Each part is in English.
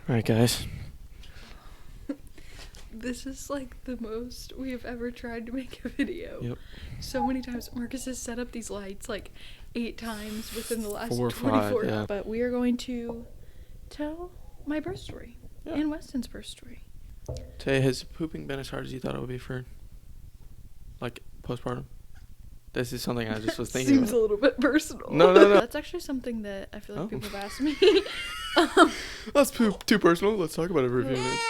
All right, guys. This is like the most we have ever tried to make a video. Yep. So many times. Marcus has set up these lights like 8 times within the last 4 or 24 5, hours. yeah. But we are going to tell my birth story and Weston's birth story. Tay, has pooping been as hard as you thought it would be for, like, postpartum? This is something I just was thinking Seems about. a little bit personal. No. That's actually something that I feel like people have asked me. That's too personal. Let's talk about it for a few minutes.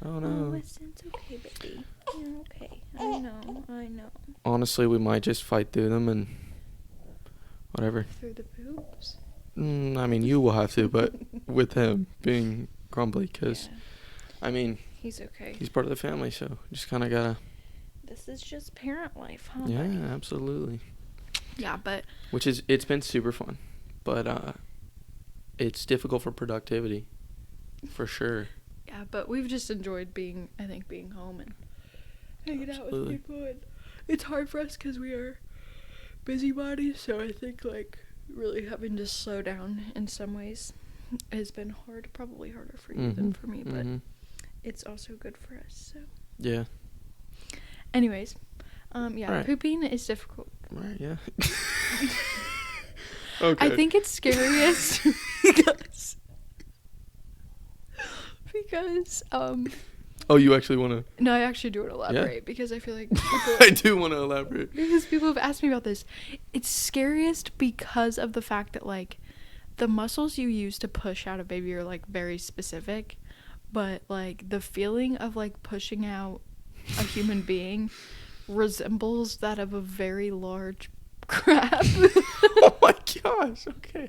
Oh, no. Oh, Weston's okay, baby. You're okay. I know. Honestly, we might just fight through them and whatever. Through the poops? I mean, you will have to, but with him being grumbly, because, Yeah. I mean, He's okay. he's part of the family, so just kind of gotta. This is just parent life, huh? Yeah, buddy? absolutely. Yeah, but It's been super fun, but it's difficult for productivity, for sure. yeah, but we've just enjoyed being home and hanging out with Absolutely. people. And it's hard for us because we are busybodies, so I think like really having to slow down in some ways has been hard. Probably harder for you than for me, but it's also good for us. So, Yeah. anyways, Right. pooping is difficult. Right. Yeah. Okay. I think it's scariest because Oh, you actually want to? no, I actually do want to elaborate because I feel like people I do want to elaborate. because people have asked me about this. It's scariest because of the fact that like the muscles you use to push out a baby are like very specific, but like the feeling of like pushing out a human being resembles that of a very large crab. Oh my gosh. Okay.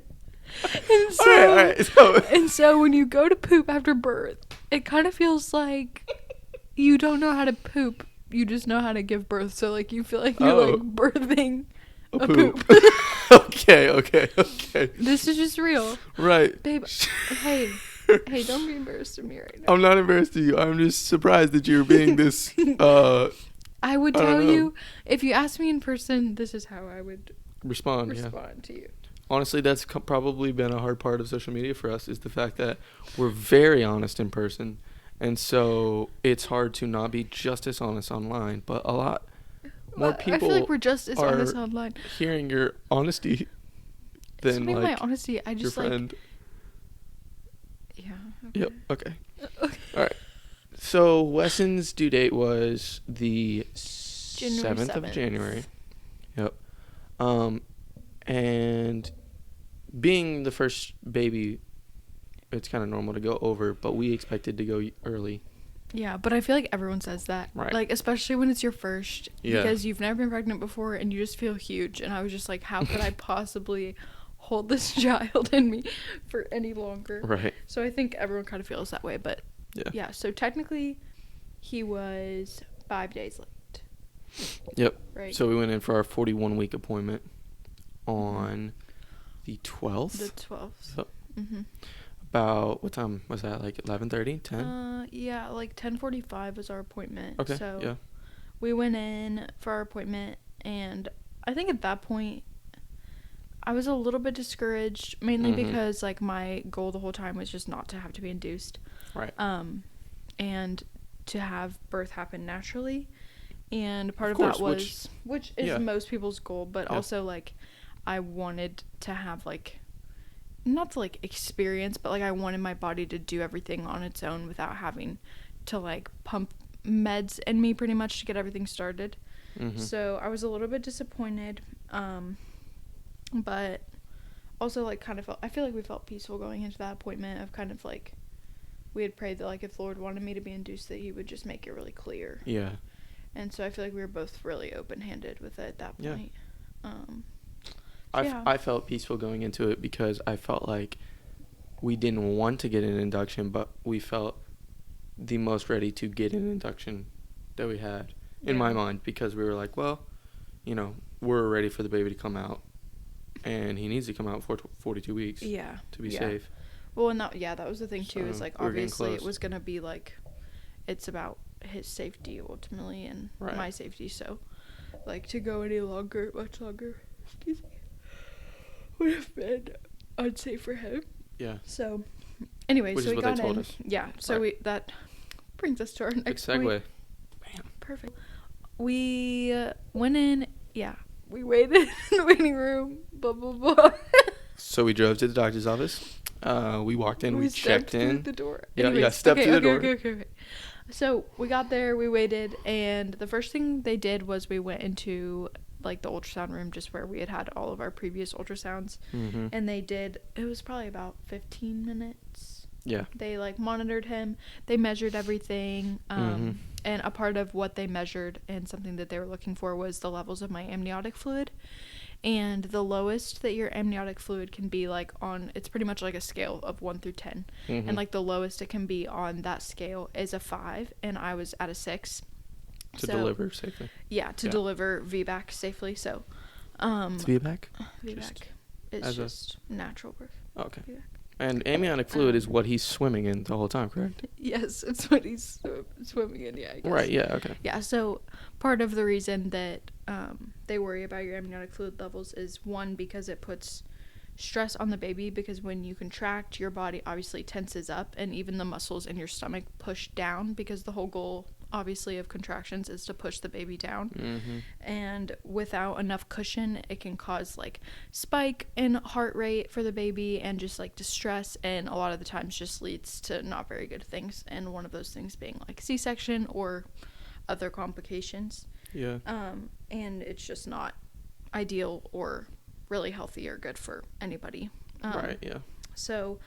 And so, All right. So, and so when you go to poop after birth, it kind of feels like you don't know how to poop. You just know how to give birth. So like you feel like you're like birthing a poop. Okay. This is just real. Right. Babe, hey, don't be embarrassed of me right now. I'm not embarrassed of you. I'm just surprised that you're being this. I would I don't tell know. you, if you asked me in person, this is how I would respond to you. Honestly, that's probably been a hard part of social media for us, is the fact that we're very honest in person, and so it's hard to not be just as honest online. But a lot more people I feel like we're just as honest online. hearing your honesty than Something like my honesty, I your just like friend. yeah. Okay. Yep. Okay. Okay. All right. So Weston's due date was the January 7th of 7th. January. Yep. And being the first baby, it's kind of normal to go over, but we expected to go early. Yeah, but I feel like everyone says that. Right. Like, especially when it's your first. Yeah. Because you've never been pregnant before and you just feel huge. And I was just like, how could I possibly hold this child in me for any longer? Right. So I think everyone kind of feels that way. But yeah, so technically he was 5 days late. Yep. Right. So we went in for our 41-week appointment on the 12th. The 12th. So Mm-hmm. about, what time was that? Like 11:30, 10? Yeah, like 10:45 was our appointment. Okay. So Yeah. we went in for our appointment, and I think at that point I was a little bit discouraged, mainly because like my goal the whole time was just not to have to be induced. Right. And to have birth happen naturally. And part of, course, that was which is most people's goal, but also like I wanted to have like not to like experience, but like I wanted my body to do everything on its own without having to like pump meds in me pretty much to get everything started. So I was a little bit disappointed, but also like kind of I feel like we felt peaceful going into that appointment of kind of like we had prayed that like if the Lord wanted me to be induced that he would just make it really clear. Yeah. And so I feel like we were both really open-handed with it at that point. I felt peaceful going into it because I felt like we didn't want to get an induction, but we felt the most ready to get an induction that we had in my mind, because we were like, well, you know, we're ready for the baby to come out, and he needs to come out for 42 weeks to be safe. Well, and that was the thing too, is like obviously it close. was going to be like it's about his safety ultimately and my safety, so like to go any longer, much longer, excuse me, would have been unsafe for him. Yeah. So Anyway, Which so is we what they got told in. us. Yeah. So Right. that brings us to our Big next segue. point. Bam. Perfect. We went in. Yeah. We waited in the waiting room. Blah blah blah. So we drove to the doctor's office. We walked in. We checked through in. the door. Yeah, Anyways, stepped through the door. Okay. So we got there, we waited, and the first thing they did was we went into like the ultrasound room, just where we had all of our previous ultrasounds, Mm-hmm. and it was probably about 15 minutes. Yeah. They like monitored him, they measured everything, and a part of what they measured and something that they were looking for was the levels of my amniotic fluid. And the lowest that your amniotic fluid can be, like, on, it's pretty much like a scale of 1 through 10. Mm-hmm. And, like, the lowest it can be on that scale is a 5, and I was at a 6. To deliver safely. Yeah, to deliver VBAC safely, so. It's VBAC? VBAC. It's just natural birth. Oh, okay. VBAC. And amniotic fluid is what he's swimming in the whole time, correct? Yes, it's what he's swimming in, yeah, I guess. Right, yeah, okay. Yeah, so part of the reason that they worry about your amniotic fluid levels is, one, because it puts stress on the baby, because when you contract, your body obviously tenses up, and even the muscles in your stomach push down, because the whole goal, obviously, of contractions is to push the baby down. Mm-hmm. And without enough cushion, it can cause like spike in heart rate for the baby and just like distress, and a lot of the times just leads to not very good things, and one of those things being like C-section or other complications. Yeah. And it's just not ideal or really healthy or good for anybody. Right, yeah. So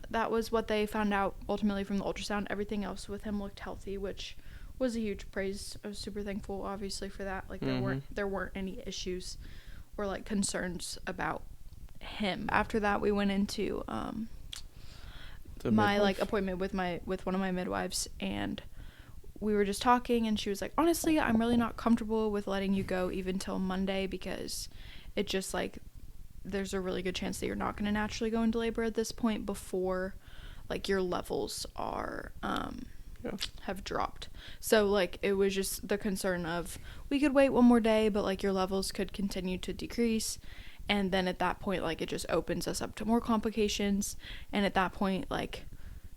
that was what they found out ultimately from the ultrasound. Everything else with him looked healthy, which was a huge praise. I was super thankful, obviously, for that. Like, there weren't any issues or like concerns about him. After that, we went into my like appointment with one of my midwives, and we were just talking, and she was like, honestly, I'm really not comfortable with letting you go even till Monday, because it just like, there's a really good chance that you're not going to naturally go into labor at this point before like your levels are have dropped. So like, it was just the concern of, we could wait one more day, but like your levels could continue to decrease, and then at that point, like, it just opens us up to more complications, and at that point, like,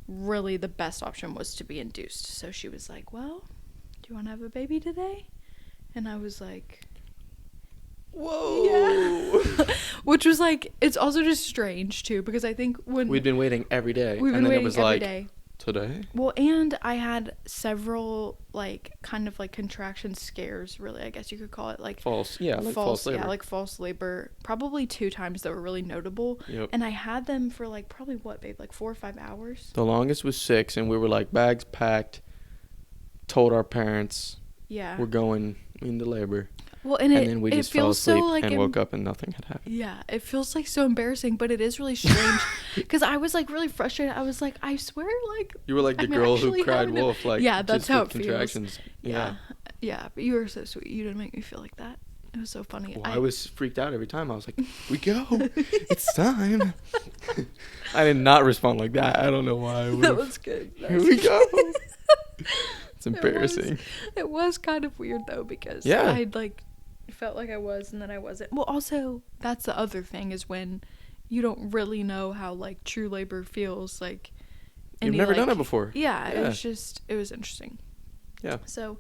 really the best option was to be induced. So she was like, well, do you want to have a baby today? And I was like, whoa. Yeah. Which was like, it's also just strange too, because I think when we'd been waiting every day, and then it was every like day. Today. Well, and I had several like kind of like contraction scares, really, I guess you could call it, like false labor. Yeah, like false labor, probably 2 times that were really notable. Yep. And I had them for like probably what, babe, like 4 or 5 hours. The longest was 6, and we were like bags packed, told our parents, yeah, we're going into labor. Well, and then we just fell asleep so, like, and woke up and nothing had happened. Yeah, it feels like so embarrassing, but it is really strange, because I was like really frustrated. I was like, I swear, like, you were like the girl who cried wolf, like, yeah, that's how it contractions. Feels. Yeah, but you were so sweet. You didn't make me feel like that. It was so funny. Well, I was freaked out every time. I was like, we go, it's time. I did not respond like that. I don't know why. That was good. Here we go. It's embarrassing. It was kind of weird though, because I'd like felt like I was, and then I wasn't. Well, also, that's the other thing, is when you don't really know how like true labor feels, like, you've never done it before. Yeah, it was interesting. Yeah. So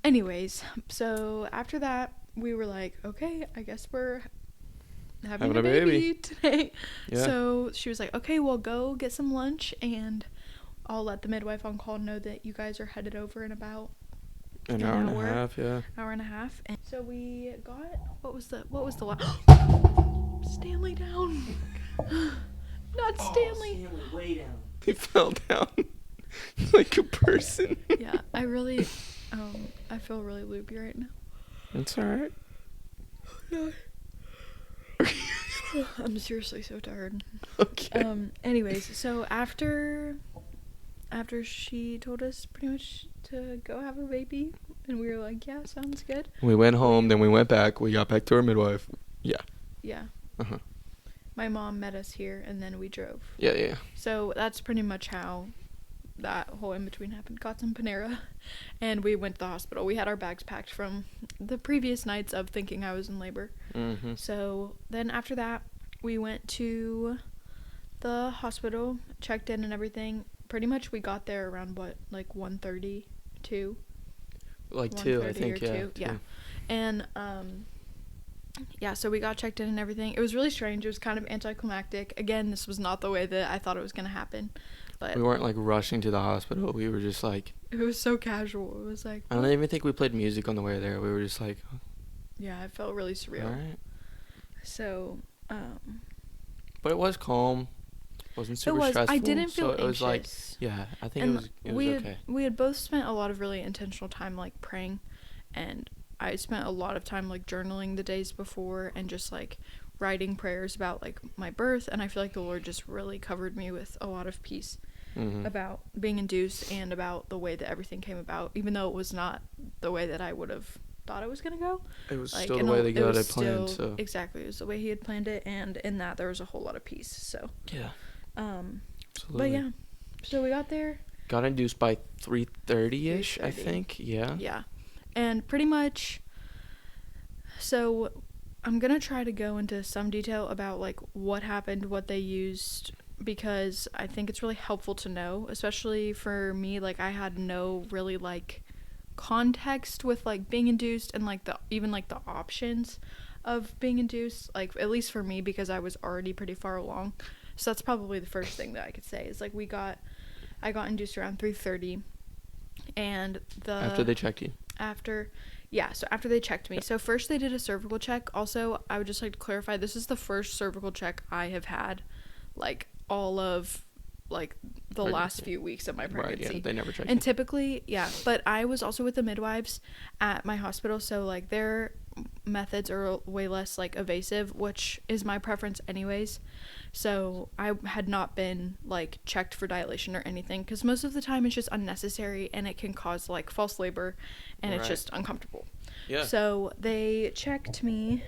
anyways, so after that, we were like, okay, I guess we're having a baby today. Yeah. So she was like, okay, well, go get some lunch, and I'll let the midwife on call know that you guys are headed over in about an hour and a half. Yeah. Hour and a half. And so we got, what was the Stanley down. Not Stanley. Stanley way down. He fell down like a person. Yeah, I really I feel really loopy right now. It's alright. No. I'm seriously so tired. Okay. Anyways, so after she told us pretty much to go have a baby, and we were like, yeah, sounds good. We went home, then we went back. We got back to our midwife. Yeah. Yeah. Uh-huh. My mom met us here, and then we drove. Yeah. So that's pretty much how that whole in-between happened. Got some Panera, and we went to the hospital. We had our bags packed from the previous nights of thinking I was in labor. Mm-hmm. So then after that, we went to the hospital, checked in and everything. Pretty much we got there around what, like 1:30, 2? Like 2, I think, yeah. 2. Yeah. And yeah, so we got checked in and everything. It was really strange. It was kind of anticlimactic. Again, this was not the way that I thought it was going to happen. But we weren't like rushing to the hospital. We were just like, it was so casual. It was like, I don't even think we played music on the way there. We were just like, yeah, it felt really surreal. all right. So, but it was calm. Wasn't super stressful. I didn't feel anxious. It was like, yeah, I think it was okay. We had both spent a lot of really intentional time like praying, and I spent a lot of time like journaling the days before and just like writing prayers about like my birth, and I feel like the Lord just really covered me with a lot of peace about being induced and about the way that everything came about, even though it was not the way that I would have thought it was going to go. It was like, still the way that God had planned. So exactly, it was the way He had planned it, and in that there was a whole lot of peace. So yeah. Absolutely. But yeah, so we got there. Got induced by 3:30ish, I think. Yeah. Yeah, and pretty much. So, I'm gonna try to go into some detail about like what happened, what they used, because I think it's really helpful to know, especially for me. Like I had no really like context with like being induced and like the options of being induced. Like at least for me, because I was already pretty far along. So that's probably the first thing that I could say is like I got induced around 3:30, and after they checked you. After they checked me. Yeah. So first they did a cervical check. Also, I would just like to clarify, this is the first cervical check I have had, like all of like the last few weeks of my pregnancy. Right, yeah, they never checked. And typically, yeah, but I was also with the midwives at my hospital, so like their methods are way less like invasive, which is my preference anyways. So I had not been like checked for dilation or anything, because most of the time it's just unnecessary and it can cause like false labor, and it's just uncomfortable. Yeah. So they checked me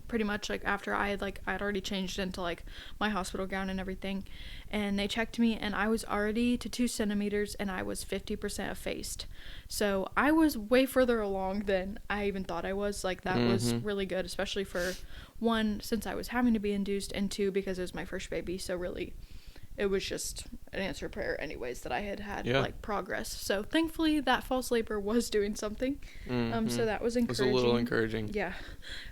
pretty much like after I'd already changed into like my hospital gown and everything, and they checked me, and I was already to 2 centimeters, and I was 50% effaced. So I was way further along than I even thought I was. Like that was really good, especially for one, since I was having to be induced, and two, because it was my first baby. So really it was just an answered prayer anyways that I had like progress. So thankfully that false labor was doing something. So that was encouraging. It was a little encouraging. Yeah.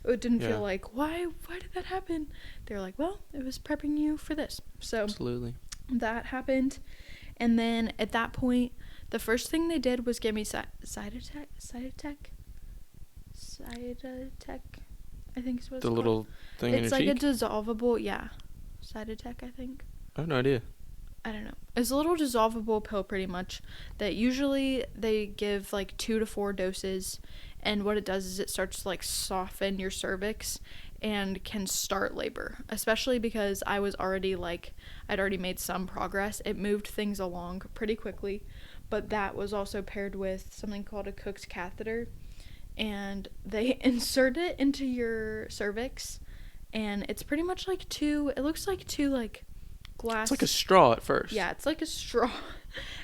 It didn't feel like, why did that happen? They're like, well, it was prepping you for this. So absolutely. That happened. And then at that point, the first thing they did was give me Cytotec, I think is what it's called. The little thing in your cheek? It's like a dissolvable, Cytotec, I think. I have no idea. I don't know. It's a little dissolvable pill pretty much that usually they give like 2 to 4 doses, and what it does is it starts to like soften your cervix and can start labor, especially because I was already I'd already made some progress. It moved things along pretty quickly, but that was also paired with something called a Cook's catheter, and they insert it into your cervix, and it's pretty much like it looks like 2 like glass. It's like a straw at first. Yeah, it's like a straw.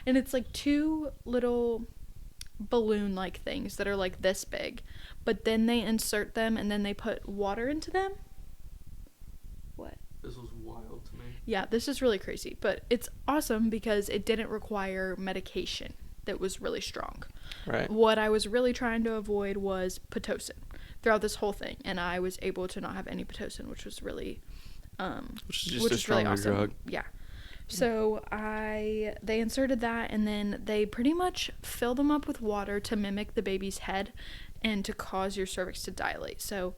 And it's like 2 little balloon like things that are like this big. But then they insert them, and then they put water into them. What? This was wild to me. Yeah, this is really crazy. But it's awesome because it didn't require medication that was really strong. Right. What I was really trying to avoid was Pitocin throughout this whole thing. And I was able to not have any Pitocin, which was really... which is just a stronger really awesome drug. Yeah. So they inserted that, and then they pretty much fill them up with water to mimic the baby's head and to cause your cervix to dilate. So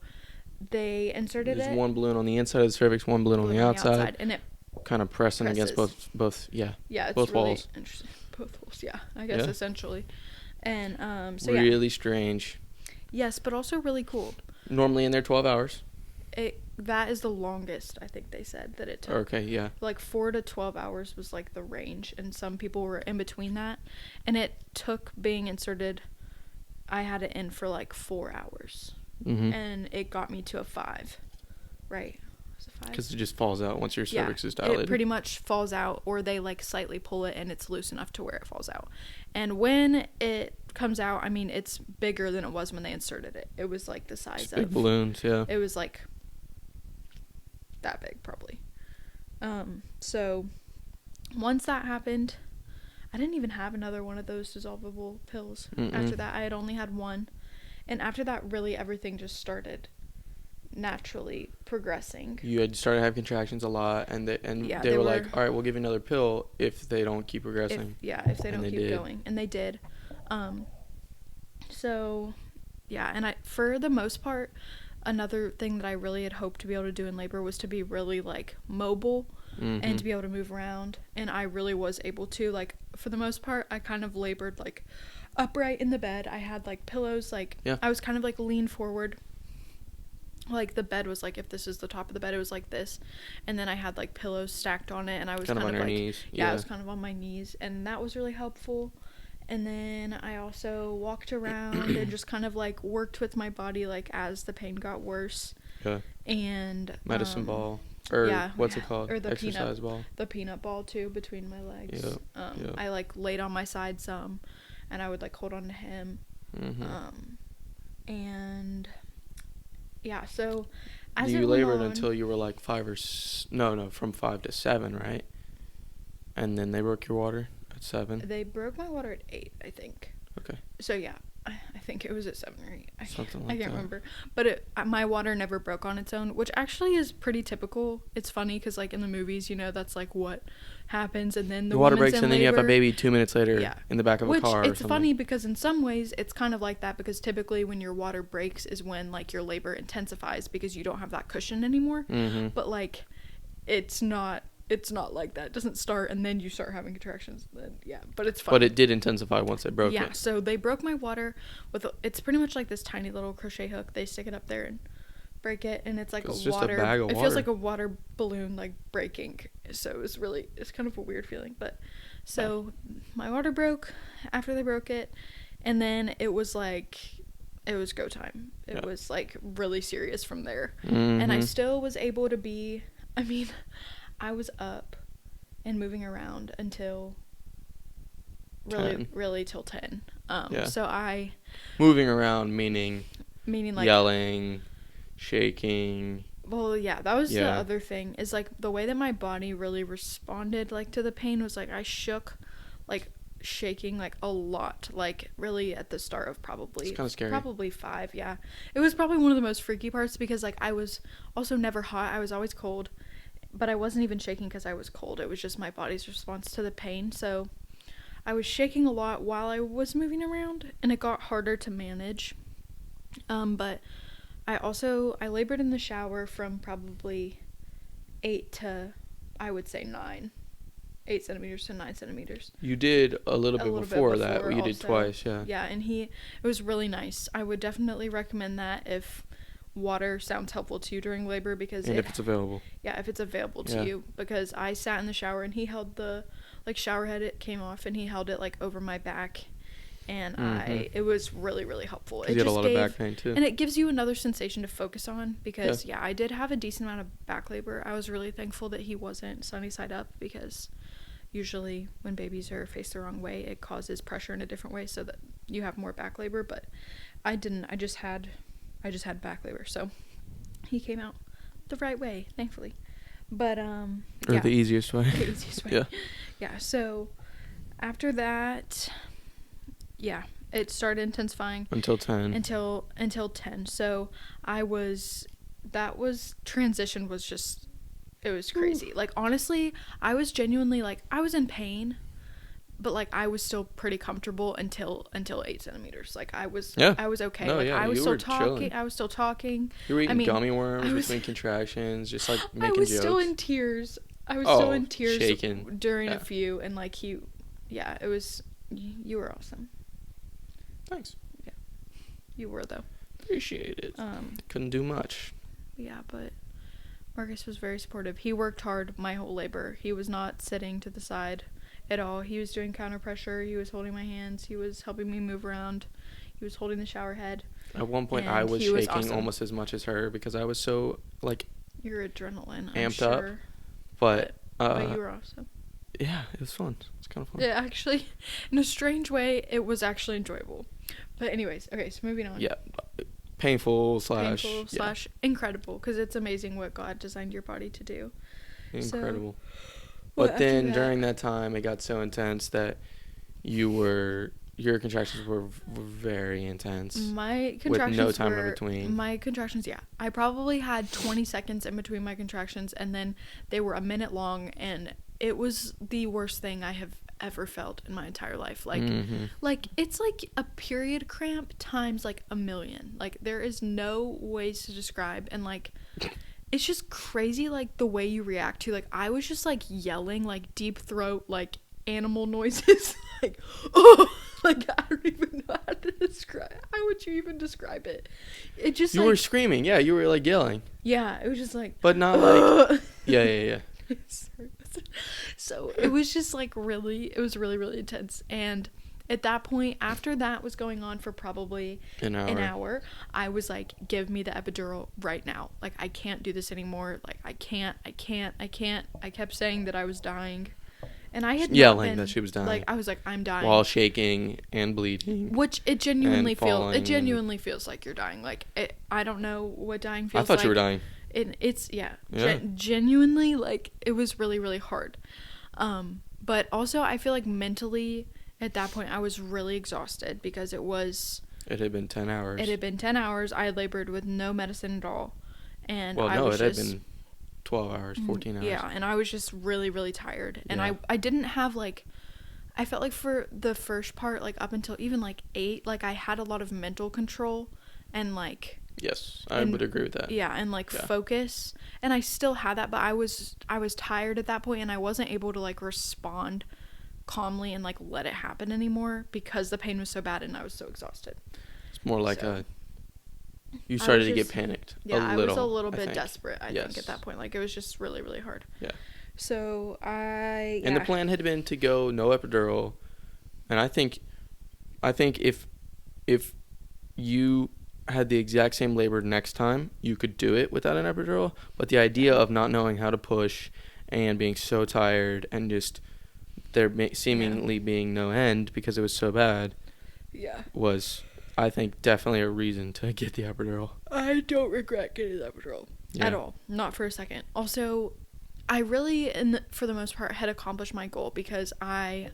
they inserted There's one balloon on the inside of the cervix, one balloon on the outside, and it kind of pressing against both yeah, it's both really walls. Interesting. Both walls, yeah, I guess essentially. And so really strange. Yes, but also really cool. Normally in there 12 hours. That is the longest, I think they said that it took. Okay, yeah. Like 4 to 12 hours was like the range, and some people were in between that. And it took being inserted, I had it in for like 4 hours. And it got me to a 5. Right. Was it 5? Because it just falls out once your cervix is dilated. It pretty much falls out, or they like slightly pull it and it's loose enough to where it falls out. And when it comes out, I mean, it's bigger than it was when they inserted it. It was like the size of... big balloons, yeah. It was like... that big, probably. So once that happened, I didn't even have another one of those dissolvable pills. After that, I had only had one. And after that, really everything just started naturally progressing. You had started having contractions a lot, and they were like, all right, we'll give you another pill if they don't keep progressing. If they don't keep going. And they did. So, yeah, and for the most part, another thing that I really had hoped to be able to do in labor was to be really, like, mobile and to be able to move around. And I really was able to. Like, for the most part, I kind of labored, like, upright in the bed. I had, like, pillows. Like, I was kind of, like, leaned forward. Like, the bed was, like, if this is the top of the bed, it was like this. And then I had, like, pillows stacked on it. And I was kind of on your knees. Yeah, I was kind of on my knees. And that was really helpful. And then I also walked around and just kind of, like, worked with my body, like, as the pain got worse. Yeah. And medicine ball. Or what's it called? Or the exercise ball. The peanut ball, too, between my legs. Yep. I, like, laid on my side some. And I would, like, hold on to him. And... yeah, so as you labored until you were like from 5 to 7, right? And then they broke your water at 7. They broke my water at 8, I think. Okay. So yeah, I think it was at 7 or 8. I can't remember. But my water never broke on its own, which actually is pretty typical. It's funny because, like, in the movies, you know, that's like what happens, and then the water breaks, and then you have a baby 2 minutes later in the back of a car. Which it's funny because in some ways it's kind of like that, because typically when your water breaks is when, like, your labor intensifies because you don't have that cushion anymore. But, like, it's not like that. It doesn't start and then you start having contractions. Then but it's fun. But it did intensify once they broke it. Yeah, so they broke my water with it's pretty much like this tiny little crochet hook. They stick it up there and break it, and it's like it's a just water. A bag of it water. Feels like a water balloon, like, breaking. So it's kind of a weird feeling. But so my water broke after they broke it, and then it was go time. It was, like, really serious from there. And I still was able to be. I mean, I was up and moving around until really till 10. So I moving around meaning like yelling, shaking. Well, yeah, that was the other thing, is, like, the way that my body really responded, like, to the pain was, like, I shook, like, shaking, like, a lot, like, really at the start of probably it's kind of scary. Probably 5. Yeah, it was probably one of the most freaky parts because, like, I was also never hot. I was always cold. But I wasn't even shaking because I was cold. It was just my body's response to the pain. So I was shaking a lot while I was moving around, and it got harder to manage. But I labored in the shower from probably 8 to, I would say, 9. 8 centimeters to 9 centimeters. You did a little bit before that. You did twice, yeah. Yeah, and it was really nice. I would definitely recommend that if water sounds helpful to you during labor, because if it's available. Yeah, if it's available to you, because I sat in the shower and he held the, like, shower head, it came off, and he held it, like, over my back, and it was really, really helpful. It you had a lot of back pain too, and it gives you another sensation to focus on, because I did have a decent amount of back labor. I was really thankful that he wasn't sunny side up, because usually when babies are faced the wrong way, it causes pressure in a different way so that you have more back labor. But I didn't. I just had back labor, so he came out the right way, thankfully. But or the easiest way. The easiest way. Yeah. So after that, it started intensifying until 10. Until 10. So transition was just, it was crazy. Like, honestly, I was genuinely, like, I was in pain, but, like, I was still pretty comfortable until 8 centimeters. Like, I was okay. No, like, I was still talking. Chilling. I was still talking. You were eating gummy worms between contractions, just, like, making jokes. I was still in tears. Still in tears shaking. During a few, and, like, it was, you were awesome. Thanks. Yeah. You were, though. Appreciate it. Couldn't do much. Yeah, but Marcus was very supportive. He worked hard my whole labor. He was not sitting to the side at all. He was doing counter pressure. He was holding my hands. He was helping me move around. He was holding the shower head. At one point, I was shaking almost as much as her because I was so, like, your adrenaline, amped I'm up. sure. But you were awesome. Yeah, it was fun. It's kind of fun. Yeah, actually, in a strange way, it was actually enjoyable. But anyways, okay, so moving on. Yeah, painful slash incredible, because it's amazing what God designed your body to do. Incredible. Well, But then after that- during that time, it got so intense that your contractions were very intense. My with contractions no time in were, between. My contractions, yeah. I probably had 20 seconds in between my contractions, and then they were a minute long, and it was the worst thing I have ever felt in my entire life. Like, Mhm. like it's like a period cramp times like a million. Like, there is no ways to describe, and like it's just crazy, like the way you react to, like, I was just like yelling, like deep throat, like animal noises, like, oh, like I don't even know how to describe. How would you even describe it? It just You were screaming, yeah. You were like yelling, yeah, it was just like, but not like yeah. So it was just like it was really intense. And at that point, after that was going on for probably An hour. I was like, give me the epidural right now. Like, I can't do this anymore. Like, I can't. I kept saying that I was dying. And I had not Yelling been, that she was dying. Like, I was like, I'm dying. While shaking and bleeding. Which it genuinely feels. It falling genuinely feels like you're dying. Like, I don't know what dying feels I thought like. you were dying. It's Yeah. Genuinely, like, it was really hard. But also I feel like mentally at that point I was really exhausted because it had been 10 hours. It had been 10 hours. I had labored with no medicine at all. And well, I no, was it had been 12 hours, 14 hours. Yeah, and I was just really tired. And Yeah. I didn't have, like, I felt like for the first part, like, up until even, like, 8, like, I had a lot of mental control and, like... Yes, I would agree with that. Yeah, and, like, focus. And I still had that, but I was tired at that point, and I wasn't able to, like, respond calmly and, like, let it happen anymore because the pain was so bad and I was so exhausted. It's more like you started to get panicked. Yeah, I was a little bit desperate, I think, at that point. Like, it was just really hard. Yeah. So, And the plan had been to go no epidural. And I think if you had the exact same labor next time, you could do it without an epidural. But the idea of not knowing how to push and being so tired and just there seemingly being no end because it was so bad was... I think definitely a reason to get the epidural. I don't regret getting the epidural at all. Not for a second. Also, I really, for the most part, had accomplished my goal because I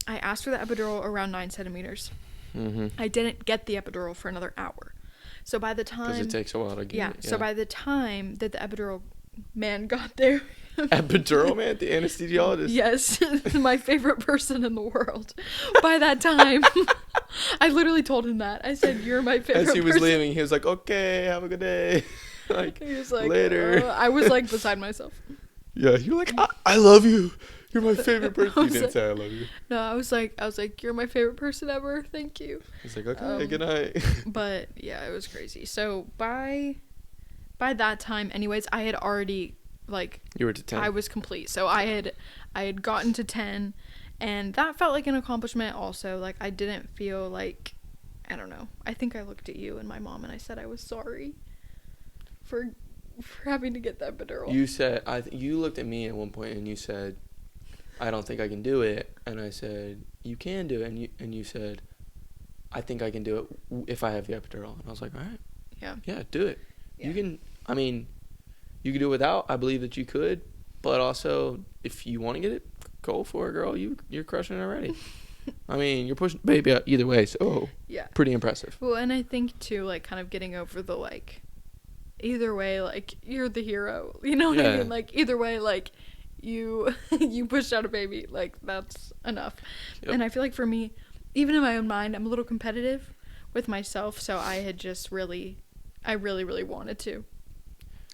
asked for the epidural around 9 centimeters. Mm-hmm. I didn't get the epidural for another hour. So by the time... Because it takes a while to get it. So by the time that the epidural man got there... Epidural man? The anesthesiologist? Yes. My favorite person in the world. By that time... I literally told him that. I said, "You're my favorite person." As he was leaving, he was like, "Okay, have a good day." Like, he was like, later. I was like beside myself. Yeah, you're like, I love you. You're my favorite person. You didn't say I love you. No, I was like, "You're my favorite person ever. Thank you." He's like, "Okay, good night." But yeah, it was crazy. So by that time, anyways, I had already, like, you were to 10. I was complete. So I had gotten to 10. And that felt like an accomplishment also. Like, I didn't feel like, I don't know. I think I looked at you and my mom and I said I was sorry for having to get that epidural. You said, you looked at me at one point and you said, "I don't think I can do it." And I said, "You can do it." And you said, "I think I can do it if I have the epidural." And I was like, "All right. Yeah, do it." Yeah. You can, you can do it without. I believe that you could. But also, if you want to get it, go for it, girl. You're crushing it already. You're pushing baby out either way, so pretty impressive. Well, and I think too, like, kind of getting over the, like, either way, like, you're the hero. You know what I mean? Like, either way, like, you pushed out a baby. Like, that's enough. Yep. And I feel like for me, even in my own mind, I'm a little competitive with myself, so I had just really wanted to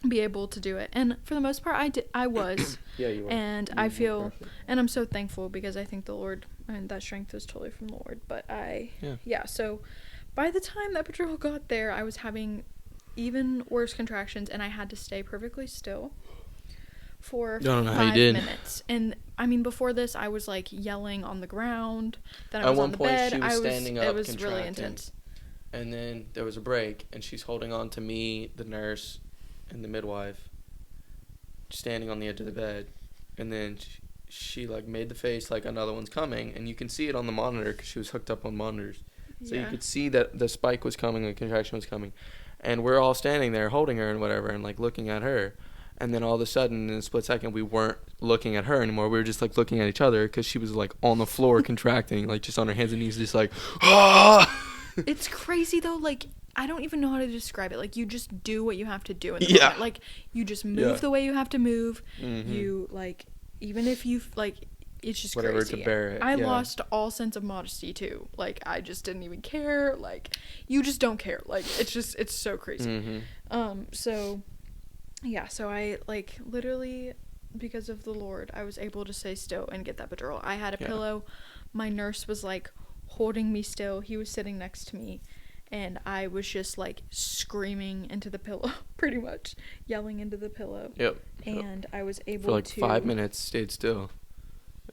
be able to do it, and for the most part I was. Yeah, you were. And I feel and I'm so thankful because I think the Lord, and that strength is totally from the Lord, but so by the time that epidural got there, I was having even worse contractions and I had to stay perfectly still for 5 minutes. And before this I was like yelling on the ground, then I was on the bed. She was standing up, it was really intense. And then there was a break and she's holding on to me, the nurse, and the midwife, standing on the edge of the bed, and then she like made the face like another one's coming, and you can see it on the monitor because she was hooked up on monitors, so you could see that the spike was coming, the contraction was coming, and we're all standing there holding her and whatever, and like looking at her, And then all of a sudden, in a split second, we weren't looking at her anymore. We were just, like, looking at each other because she was, like, on the floor contracting, like, just on her hands and knees, just like, ah! It's crazy, though. Like, I don't even know how to describe it. Like, you just do what you have to do in the Yeah. moment. Like, you just move the way you have to move. Mm-hmm. You, like, even if you, like, it's just Whatever crazy. to bear it. I yeah. lost all sense of modesty, too. Like, I just didn't even care. Like, you just don't care. Like, it's so crazy. Mm-hmm. So, yeah, so I, like, literally, because of the Lord, I was able to stay still and get that epidural. I had a pillow. My nurse was, like, holding me still. He was sitting next to me. And I was just, like, screaming into the pillow, pretty much. Yelling into the pillow. Yep. And I was able to... For, like, 5 minutes, stayed still.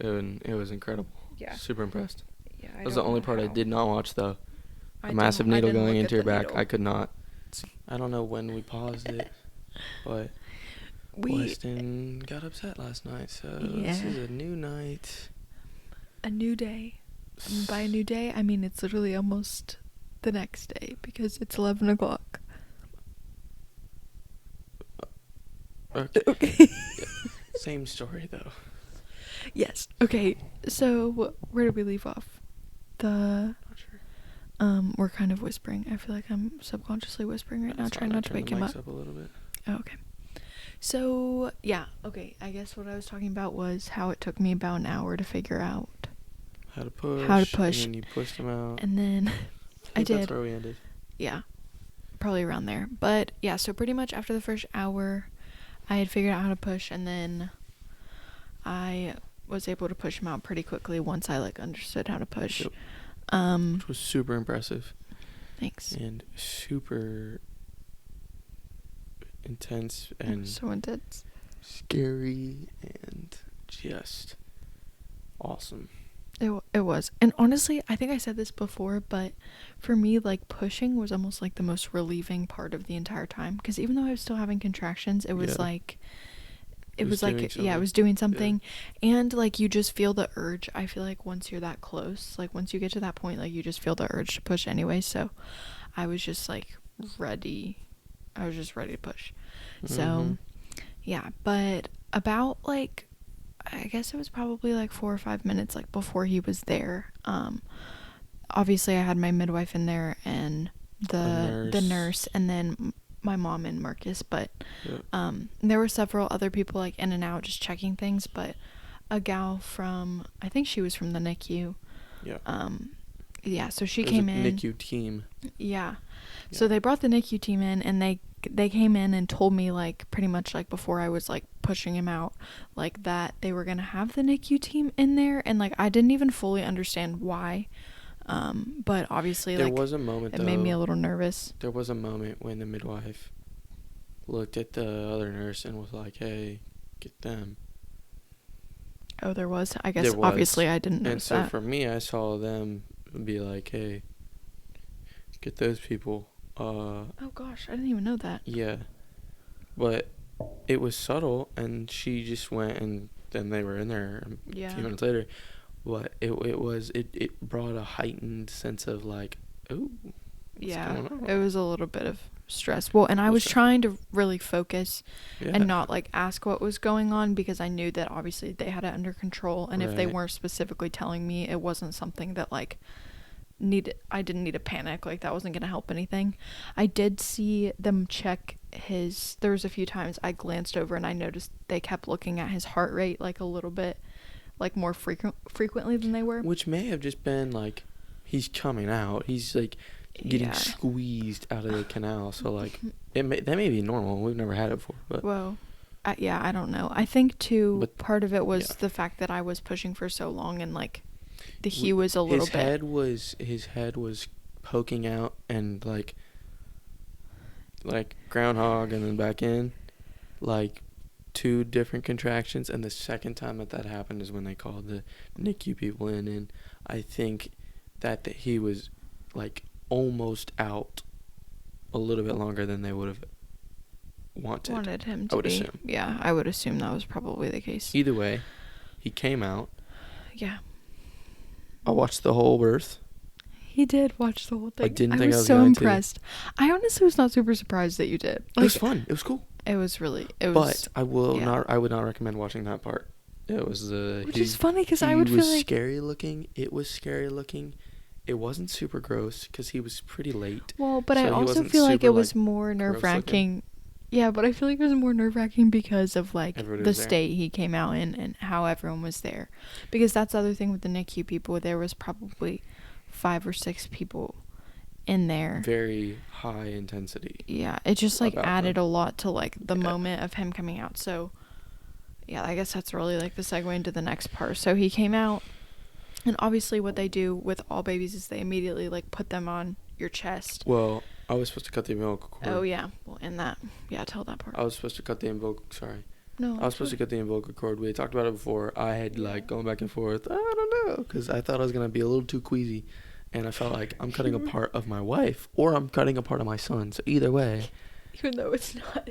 It was incredible. Yeah. Super impressed. Yeah, That was the only part I did not watch, though. A massive I needle didn't going look into at your the back. needle. I could not. I don't know when we paused it, but Weston got upset last night, so this is a new night. A new day. And by a new day, I mean it's literally almost the next day because it's 11 o'clock. Okay. Yeah. Same story, though. Yes. Okay. So where did we leave off? Not sure. We're kind of whispering. I feel like I'm subconsciously whispering right now, trying not to wake him up. A little bit. Oh, okay. So yeah. Okay. I guess what I was talking about was how it took me about an hour to figure out How to push. And then you pushed him out. And then I did. That's where we ended. Yeah. Probably around there. But yeah. So pretty much after the first hour, I had figured out how to push, and then I was able to push him out pretty quickly once I like understood how to push. Yep. Which was super impressive. Thanks. And super intense and so intense. Scary and just awesome. It was. And honestly, I think I said this before, but for me, like, pushing was almost like the most relieving part of the entire time, because even though I was still having contractions, it was like it was like it was doing something. And like you just feel the urge. I feel like once you're that close, like once you get to that point, like you just feel the urge to push anyway. So I was just like ready. I was just ready to push. So yeah, but about like I guess it was probably like 4 or 5 minutes like before he was there. Obviously I had my midwife in there and the nurse and then my mom and Marcus, but there were several other people like in and out just checking things, but a gal from, I think she was from the NICU. Yeah, so she came in. NICU team. Yeah. So they brought the NICU team in, and they came in and told me like pretty much like before I was like pushing him out, like that they were gonna have the NICU team in there, and like I didn't even fully understand why. But obviously there was a moment, it made me a little nervous. There was a moment when the midwife looked at the other nurse and was like, "Hey, get them." Oh, there was? I guess obviously I didn't notice that. And so for me, I saw them be like, "Hey, get those people." Oh gosh, I didn't even know that. Yeah. But it was subtle, and she just went, and then they were in there a few minutes later. But it brought a heightened sense of like, oh, what's going on? It was a little bit of stress. Well, and I was trying to really focus and not like ask what was going on, because I knew that obviously they had it under control, and if they weren't specifically telling me, it wasn't something that like I didn't need to panic. Like that wasn't gonna help anything. I did see them check there was a few times I glanced over and I noticed they kept looking at his heart rate like a little bit like more frequently than they were, which may have just been like he's coming out, he's like getting squeezed out of the canal, so like that may be normal. We've never had it before, but I don't know. I think too, but part of it was the fact that I was pushing for so long, and like he was a little bit. His head was poking out and like groundhog and then back in, like 2 different contractions, and the second time that happened is when they called the NICU people in, and I think that he was like almost out a little bit longer than they would have wanted him to be. Assume. Yeah, I would assume that was probably the case. Either way, he came out. Yeah. I watched the whole birth. He did watch the whole thing. I didn't think I was so going impressed. I honestly was not super surprised that you did. Like, it was fun. It was cool. It was really. It But was. I will yeah. not. I would not recommend watching that part. It was Which is funny because I would He was feel like. scary looking. It was scary looking. It wasn't super gross because he was pretty late. Well, but so I he also wasn't feel like super, it was more gross nerve wracking. Yeah, but I feel like it was more nerve wracking because of like Everybody the was there. state he came out in and how everyone was there. Because that's the other thing with the NICU people. There was probably 5 or 6 people in there. Very high intensity. Yeah, it just like about added them. a lot to like the Yeah. moment of him coming out. So yeah, I guess that's really like the segue into the next part. So he came out, and obviously what they do with all babies is they immediately like put them on your chest. Well, I was supposed to cut the umbilical cord. Oh yeah, well, and that, yeah, tell that part. I was supposed to cut the umbilical. Sorry. No, I was supposed to cut the umbilical cord. We had talked about it before. I had like going back and forth. I don't know, because I thought I was gonna be a little too queasy, and I felt like I'm cutting a part of my wife or I'm cutting a part of my son. So either way, even though it's not.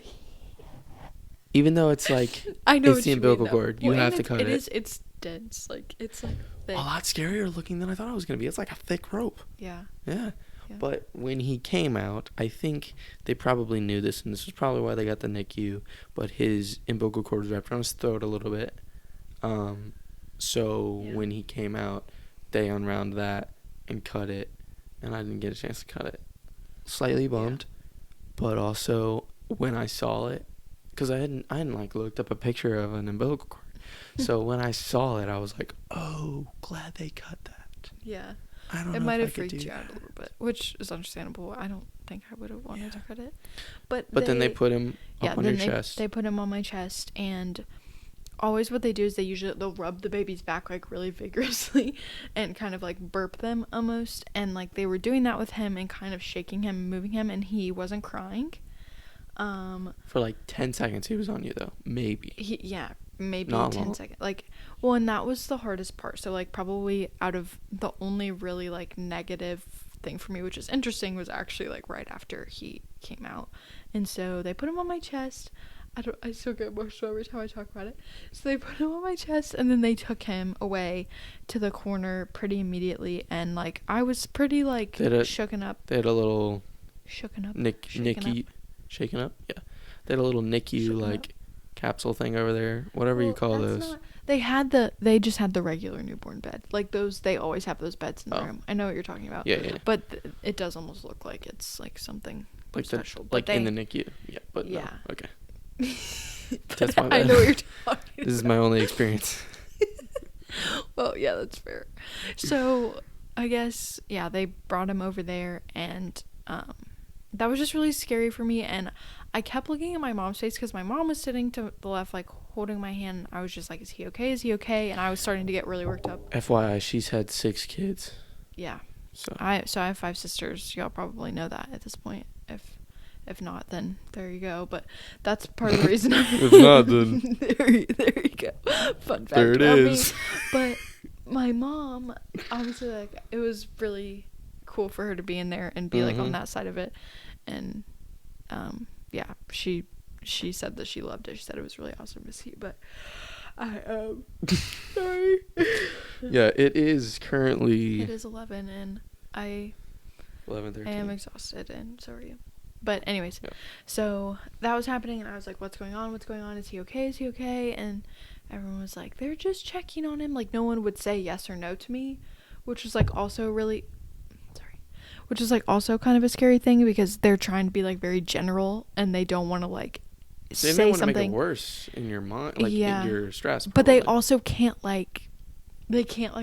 even though it's like I know it's what the you umbilical mean, though. cord, you Well, have and to cut it. It's dense, like it's like thick. A lot scarier looking than I thought it was gonna be. It's like a thick rope. Yeah. Yeah. Yeah. But when he came out, I think they probably knew this, and this is probably why they got the NICU. But his umbilical cord was wrapped around his throat a little bit. So Yeah. when he came out, they unwound that and cut it, and I didn't get a chance to cut it. Slightly bummed, but also when I saw it, because I hadn't like looked up a picture of an umbilical cord. So when I saw it, I was like, oh, glad they cut that. Yeah. I don't know It might if have I could freaked do you out a that. little bit, which is understandable. I don't think I would have wanted to cut it. But then they put him up on your chest. They put him on my chest, and always what they do is they'll rub the baby's back like really vigorously and kind of like burp them almost, and like they were doing that with him and kind of shaking him and moving him, and he wasn't crying. For like 10 seconds he was on you though. Maybe. Maybe Not 10 long. seconds. Like, well, and that was the hardest part. So like probably out of the only really like negative thing for me, which is interesting, was actually like right after he came out. And so they put him on my chest. I still get emotional every time I talk about it. So they put him on my chest, and then they took him away to the corner pretty immediately, and like I was pretty like shooken up. They had a little Shaken up. shaken up. Yeah, they had a little NICU like capsule thing over there, whatever you call those. They just had the regular newborn bed, like those. They always have those beds in the room. I know what you're talking about. Yeah. But it does almost look like it's like something like special. in the NICU. Yeah, but yeah. No. Okay. That's my bad. I know what you're talking This is my only experience. Well, yeah, that's fair. So I guess they brought him over there, and that was just really scary for me. And I kept looking at my mom's face because my mom was sitting to the left, like holding my hand. I was just like, "Is he okay? Is he okay?" And I was starting to get really worked up. FYI, she's had 6 kids. Yeah. So I have 5 sisters. Y'all probably know that at this point. If not, then there you go. But that's part of the reason. If not, then there you go. Fun fact there it about is. Me. But my mom, obviously, like it was really cool for her to be in there and be like on that side of it, and she said that she loved it. She said it was really awesome to see. But I sorry. Yeah, it is currently. It is 11, and I 11:13. am exhausted, and so are you. But anyways, So that was happening, and I was like, what's going on? Is he okay? And everyone was like, they're just checking on him. Like, no one would say yes or no to me, which was like also kind of a scary thing, because they're trying to be like very general, and they don't want to like say don't want something. to make it worse in your mind, like in your stress. But they also can't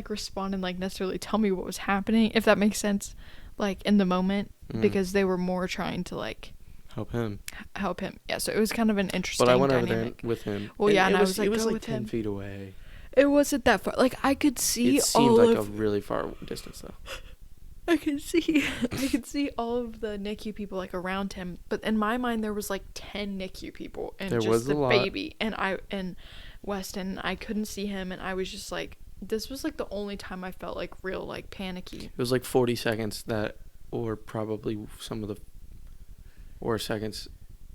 respond and like necessarily tell me what was happening, if that makes sense, like in the moment, because they were more trying to like help him. Yeah, so it was kind of an interesting But I went dynamic. over there with him. Well, and I was like, it was go like with 10 him. feet away. It wasn't that far. Like I could see it seemed like a really far distance though. I could see all of the NICU people like around him, but in my mind there was like 10 NICU people and there just was the a lot. baby and Weston. I couldn't see him, and I was just like, this was like the only time I felt like real like panicky. It was like 40 seconds or probably some of the worst seconds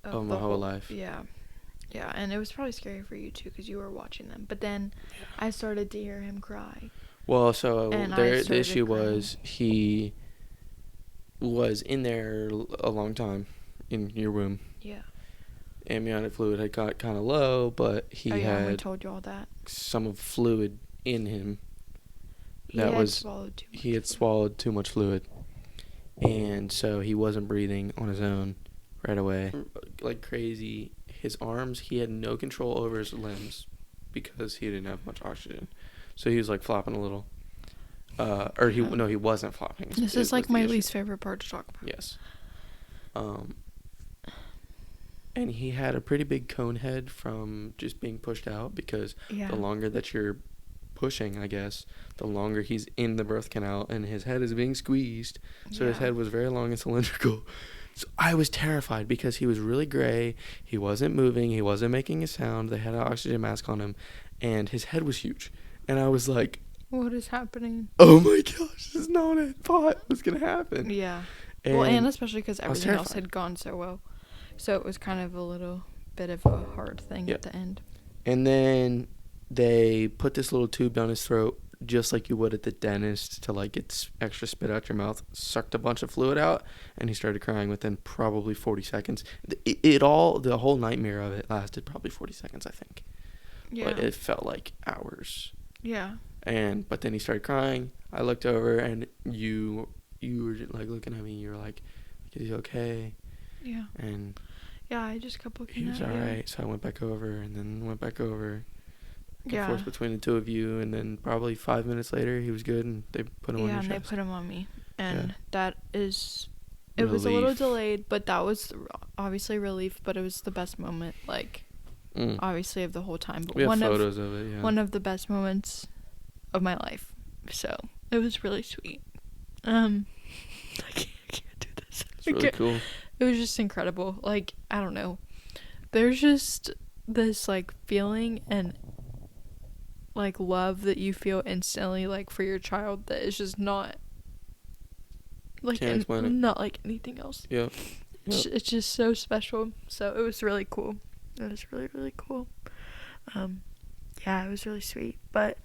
of my whole life. Yeah, and it was probably scary for you too because you were watching them. But then I started to hear him cry. Well, so the issue was he was in there a long time in your womb. Yeah. amniotic fluid had got kind of low, but he we had told you all that. some of fluid in him. He had swallowed too much fluid, and so he wasn't breathing on his own right away like crazy. His arms, he had no control over his limbs because he didn't have much oxygen, so he was like flopping a little. He wasn't flopping. This is like my least favorite part to talk about. Yes. And he had a pretty big cone head from just being pushed out, because the longer that you're pushing, I guess, the longer he's in the birth canal, and his head is being squeezed. So his head was very long and cylindrical. So I was terrified because he was really gray. He wasn't moving. He wasn't making a sound. They had an oxygen mask on him, and his head was huge. And I was like, what is happening? Oh my gosh, this is not what I thought was going to happen. Yeah. And especially because everything else had gone so well. So it was kind of a little bit of a hard thing at the end. And then they put this little tube down his throat, just like you would at the dentist, to like get extra spit out your mouth, sucked a bunch of fluid out, and he started crying within probably 40 seconds. The whole nightmare of it lasted probably 40 seconds, I think. Yeah. But it felt like hours. Yeah. But then he started crying. I looked over, and you were like looking at me. You were like, is he okay? Yeah. And I just kept looking at him. He was all right. So I went back over, and then went back over. Forth between the two of you, and then probably 5 minutes later, he was good, and they put him on your chest. Yeah, and they put him on me. And that is... It was a little delayed, but that was obviously relief, but it was the best moment, like, obviously, of the whole time. But we have photos of it, yeah. One of the best moments of my life. So, it was really sweet. I can't do this. It's really cool. It was just incredible. Like, I don't know. There's just this, like, feeling and, like, love that you feel instantly, like, for your child that is just not, like, not like anything else. Yeah. It's just so special. So, it was really cool. It was really, really cool. It was really sweet. But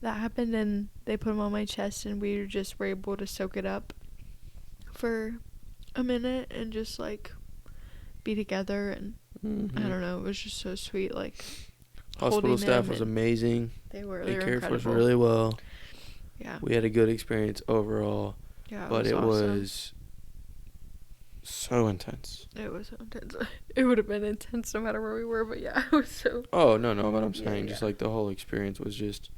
that happened, and they put him on my chest, and we just were able to soak it up for a minute and just, like, be together, and I don't know, it was just so sweet. Like, hospital staff was amazing. They cared incredible. For us really well. Yeah, we had a good experience overall. Yeah, but it awesome. was so intense. It was so intense. It would have been intense no matter where we were, but yeah, it was so... Oh, no, but I'm saying just, like, the whole experience was just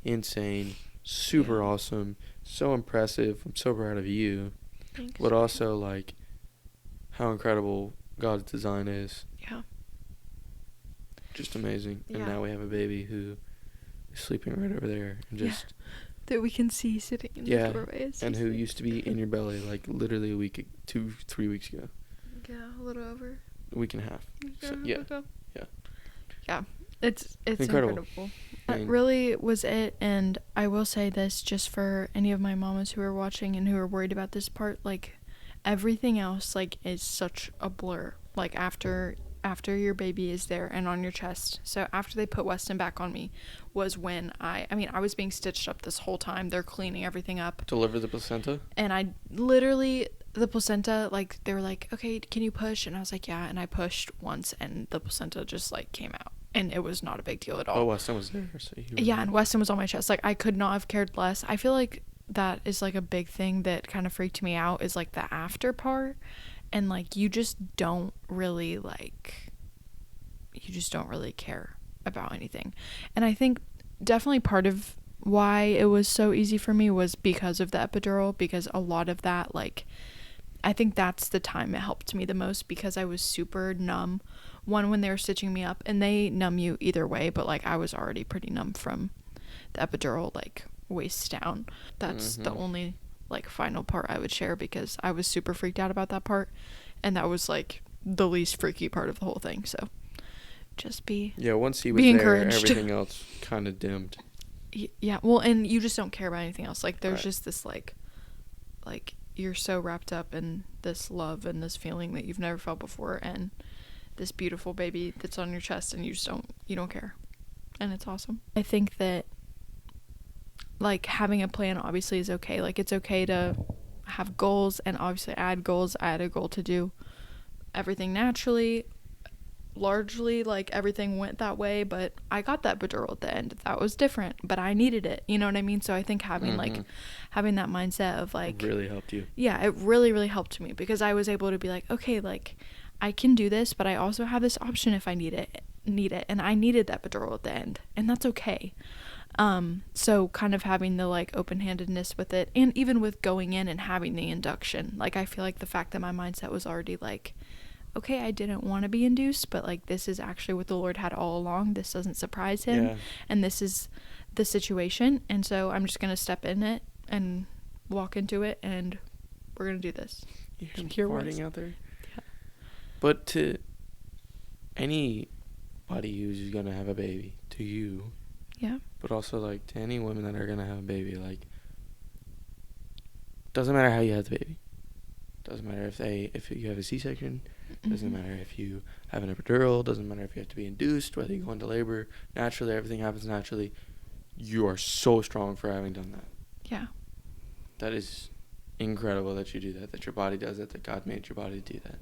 insane, super awesome, so impressive. I'm so proud of you. Thanks. But also, like, how incredible God's design is. Yeah. Just amazing. Yeah. And now we have a baby who is sleeping right over there, and just... that we can see sitting in the doorway. And who used to be in your belly, like, literally 2-3 weeks ago. Yeah, a little over. A week and a half. So, yeah. It's incredible. That really was it. And I will say this just for any of my mamas who are watching and who are worried about this part, like, everything else, like, is such a blur. Like, after your baby is there and on your chest. So after they put Weston back on me was when I was being stitched up this whole time. They're cleaning everything up. Deliver the placenta? And I literally, the placenta, like, they were like, okay, can you push? And I was like, yeah. And I pushed once, and the placenta just, like, came out. And it was not a big deal at all. Oh, Weston was there. So and Weston was on my chest. Like, I could not have cared less. I feel like that is, like, a big thing that kind of freaked me out, is, like, the after part. And, like, you just don't really care about anything. And I think definitely part of why it was so easy for me was because of the epidural, because a lot of that, like, I think that's the time it helped me the most, because I was super numb. One, when they were stitching me up, and they numb you either way, but, like, I was already pretty numb from the epidural, like, waist down. That's the only, like, final part I would share, because I was super freaked out about that part, and that was, like, the least freaky part of the whole thing. So just once he was there, encouraged. Everything else kind of dimmed. Yeah, well, and you just don't care about anything else. Like, there's just this, like, you're so wrapped up in this love and this feeling that you've never felt before, and this beautiful baby that's on your chest, and you don't care. And it's awesome. I think that, like, having a plan obviously is okay. Like, it's okay to have goals, and obviously I had goals. I had a goal to do everything naturally, largely like everything went that way, but I got that epidural at the end. That was different, but I needed it. You know what I mean? So I think having having that mindset of like, it really helped you. Yeah, it really, really helped me, because I was able to be like, okay, like I can do this, but I also have this option if I need it, and I needed that epidural at the end, and that's okay. So kind of having the like open-handedness with it, and even with going in and having the induction, like I feel like the fact that my mindset was already like, okay, I didn't want to be induced, but like this is actually what the Lord had all along. This doesn't surprise him, and this is the situation, and so I'm just gonna step in it and walk into it, and we're gonna do this. You hear farting out there? Yeah. But to anybody who's gonna have a baby, to you, yeah, but also like to any women that are gonna have a baby, like, doesn't matter how you have the baby. Doesn't matter if you have a C-section. Doesn't matter if you have an epidural. Doesn't matter if you have to be induced, whether you go into labor naturally. Everything happens naturally. You are so strong for having done that. Yeah. That is incredible that you do that. That your body does that God made your body do that.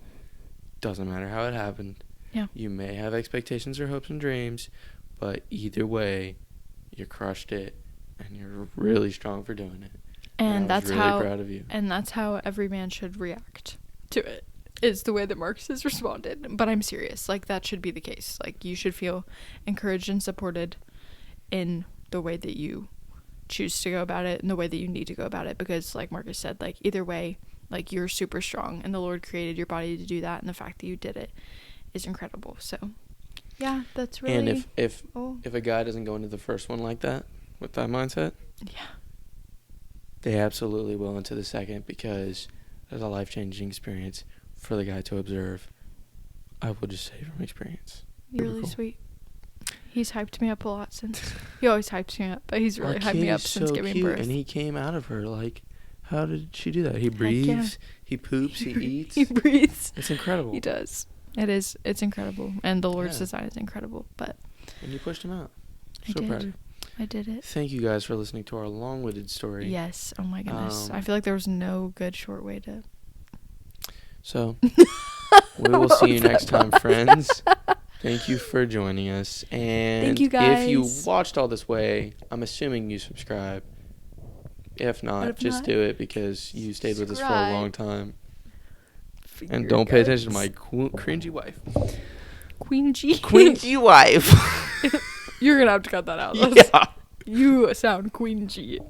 Doesn't matter how it happened. Yeah. You may have expectations or hopes and dreams, but either way, you crushed it, and you're really strong for doing it. And that's really how proud of you. And that's how every man should react to it. Is the way that Marcus has responded. But I'm serious. Like, that should be the case. Like, you should feel encouraged and supported in the way that you choose to go about it and the way that you need to go about it. Because, like Marcus said, like, either way, like, you're super strong. And the Lord created your body to do that. And the fact that you did it is incredible. So, yeah, that's really... And if a guy doesn't go into the first one like that, with that mindset... Yeah. They absolutely will into the second, because there's a life-changing experience for the guy to observe. I will just say from experience. You're really sweet. He's hyped me up a lot since. He always hypes me up, but he's really hyped me up since giving birth. And he came out of her like, how did she do that? He breathes, he poops, he eats. He breathes. It's incredible. He does. It's incredible, and the Lord's design is incredible. But and you pushed him out. I So proud of you. I did it. Thank you guys for listening to our long-winded story. Yes. Oh my goodness. I feel like there was no good short way to. So, we will see you next time, friends. Thank you for joining us. And thank you guys. If you watched all this way, I'm assuming you subscribe. If not, just do it, because you stayed with us for a long time. And don't pay attention to my cringy wife. Queensy wife. You're going to have to cut that out. Yeah. You sound queensy.